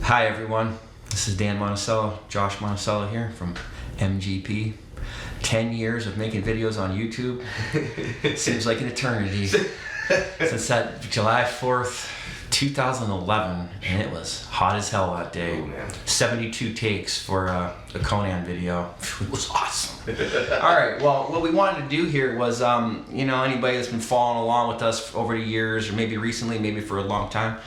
Hi everyone, this is Dan Monacella, Josh Monacella here from MGP. 10 years of making videos on YouTube. Seems like an eternity. Since that July 4th, 2011, and it was hot as hell that day. Oh, man. 72 takes for the Conan video. It was awesome. Alright, well, what we wanted to do here was, anybody that's been following along with us over the years, or maybe recently, maybe for a long time,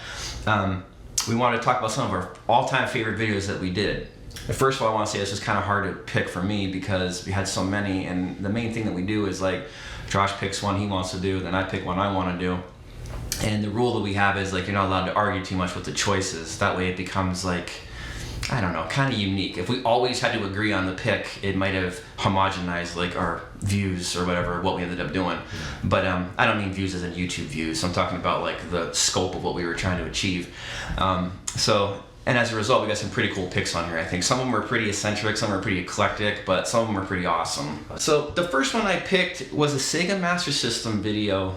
we wanted to talk about some of our all-time favorite videos that we did. First of all, I want to say this was kind of hard to pick for me because we had so many, and the main thing that we do is like Josh picks one he wants to do, then I pick one I want to do. And the rule that we have is like you're not allowed to argue too much with the choices. That way it becomes like, I don't know, kind of unique. If we always had to agree on the pick, it might have homogenized like our views or whatever, what we ended up doing. But I don't mean views as in YouTube views. I'm talking about like the scope of what we were trying to achieve. And as a result, we got some pretty cool picks on here, I think. Some of them are pretty eccentric, some are pretty eclectic, but some of them are pretty awesome. So the first one I picked was a Sega Master System video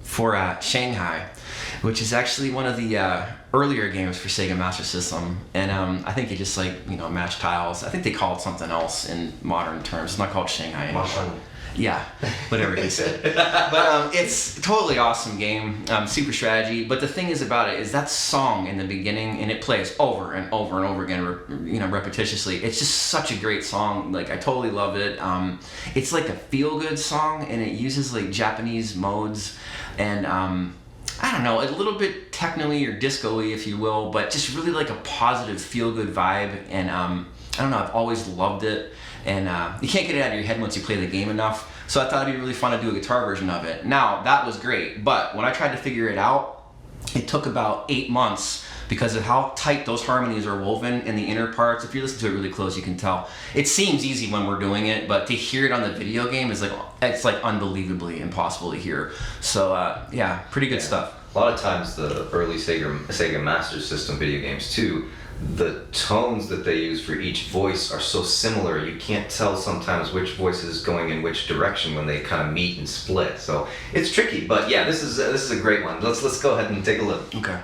for Shanghai, which is actually one of the earlier games for Sega Master System. And I think you just match tiles. I think they call it something else in modern terms. It's not called Shanghai anymore. Yeah, whatever he said. But it's a totally awesome game, super strategy. But the thing is about it is that song in the beginning, and it plays over and over and over again, repetitiously. It's just such a great song. Like, I totally love it. It's like a feel-good song, and it uses like Japanese modes, and I don't know, a little bit techno-y or disco-y, if you will, but just really like a positive feel-good vibe. And I don't know, I've always loved it. And you can't get it out of your head once you play the game enough. So I thought it'd be really fun to do a guitar version of it. Now, that was great, but when I tried to figure it out, it took about 8 months because of how tight those harmonies are woven in the inner parts. If you listen to it really close, you can tell. It seems easy when we're doing it, but to hear it on the video game is it's like unbelievably impossible to hear. So yeah, pretty good stuff. A lot of times the early Sega Master System video games too, the tones that they use for each voice are so similar you can't tell sometimes which voice is going in which direction when they kind of meet and split. So it's tricky, but yeah, this is a great one. Let's go ahead and take a look. Okay.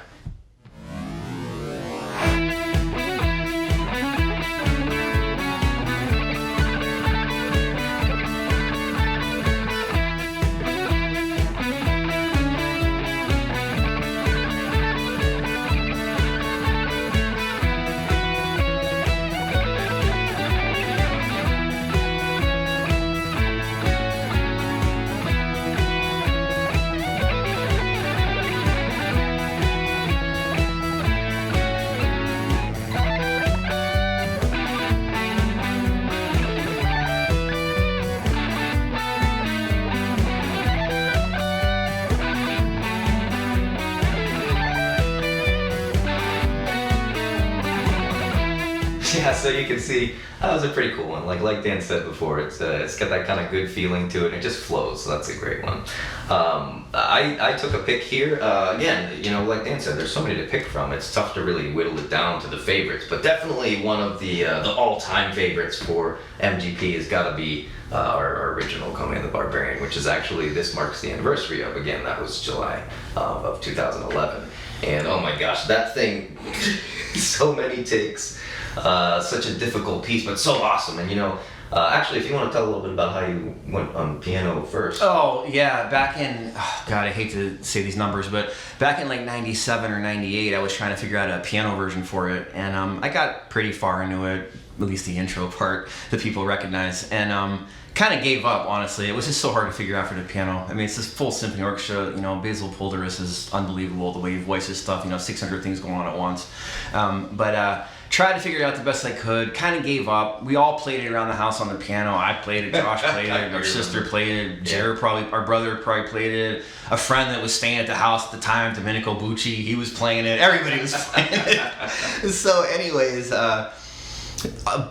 Yeah, so you can see that was a pretty cool one. Like Dan said before, it's got that kind of good feeling to it. It just flows, so that's a great one. I took a pick here. Again, like Dan said, there's so many to pick from. It's tough to really whittle it down to the favorites, but definitely one of the all-time favorites for MGP has got to be our original Conan the Barbarian, which is actually, this marks the anniversary of. Again, that was July of 2011, and oh my gosh, that thing, so many takes. Such a difficult piece, but so awesome. And actually, if you want to tell a little bit about how you went on piano first. Oh yeah, back in, God, I hate to say these numbers, but back in like 97 or 98, I was trying to figure out a piano version for it, and I got pretty far into it, at least the intro part that people recognize, and kind of gave up, honestly. It was just so hard to figure out for the piano. I mean, it's this full symphony orchestra. Basil Polderus is unbelievable, the way he voices stuff, 600 things going on at once. Tried to figure it out the best I could, kind of gave up. We all played it around the house on the piano. I played it, Josh played it, our sister played it, Jared our brother probably played it. A friend that was staying at the house at the time, Domenico Bucci, he was playing it. Everybody was playing it. So anyways, a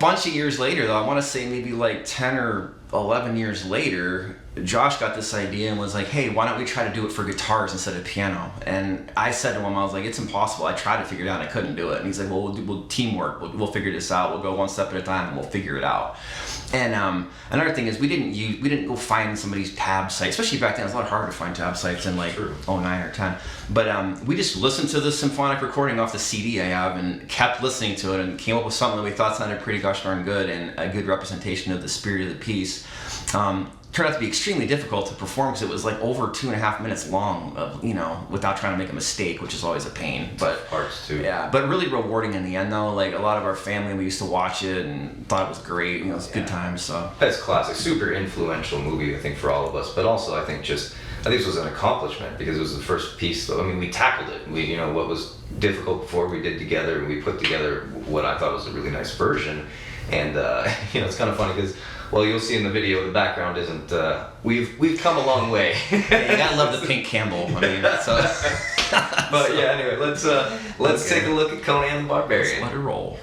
bunch of years later though, I want to say maybe like 10 or 11 years later, Josh got this idea and was like, hey, why don't we try to do it for guitars instead of piano? And I said to him, I was like, it's impossible. I tried to figure it out and I couldn't do it. And he's like, well, we'll teamwork. We'll figure this out. We'll go one step at a time and we'll figure it out. And another thing is we didn't go find somebody's tab site, especially back then. It was a lot harder to find tab sites in like '09 or 10. But we just listened to the symphonic recording off the CD I have and kept listening to it and came up with something that we thought sounded pretty gosh darn good and a good representation of the spirit of the piece. Turned out to be extremely difficult to perform because it was like over 2.5 minutes long, without trying to make a mistake, which is always a pain. But parts too. Yeah, but really rewarding in the end though. Like a lot of our family, we used to watch it and thought it was great. It was good times. So that's classic, super influential movie I think for all of us. But also I think this was an accomplishment because it was the first piece. I mean, we tackled it. We what was difficult before we did together, and we put together what I thought was a really nice version. And it's kind of funny because. Well, you'll see in the video the background isn't. We've come a long way. Yeah, you gotta love the pink Campbell. I mean, so. But yeah, anyway, let's take a look at Conan the Barbarian. Let's let it roll.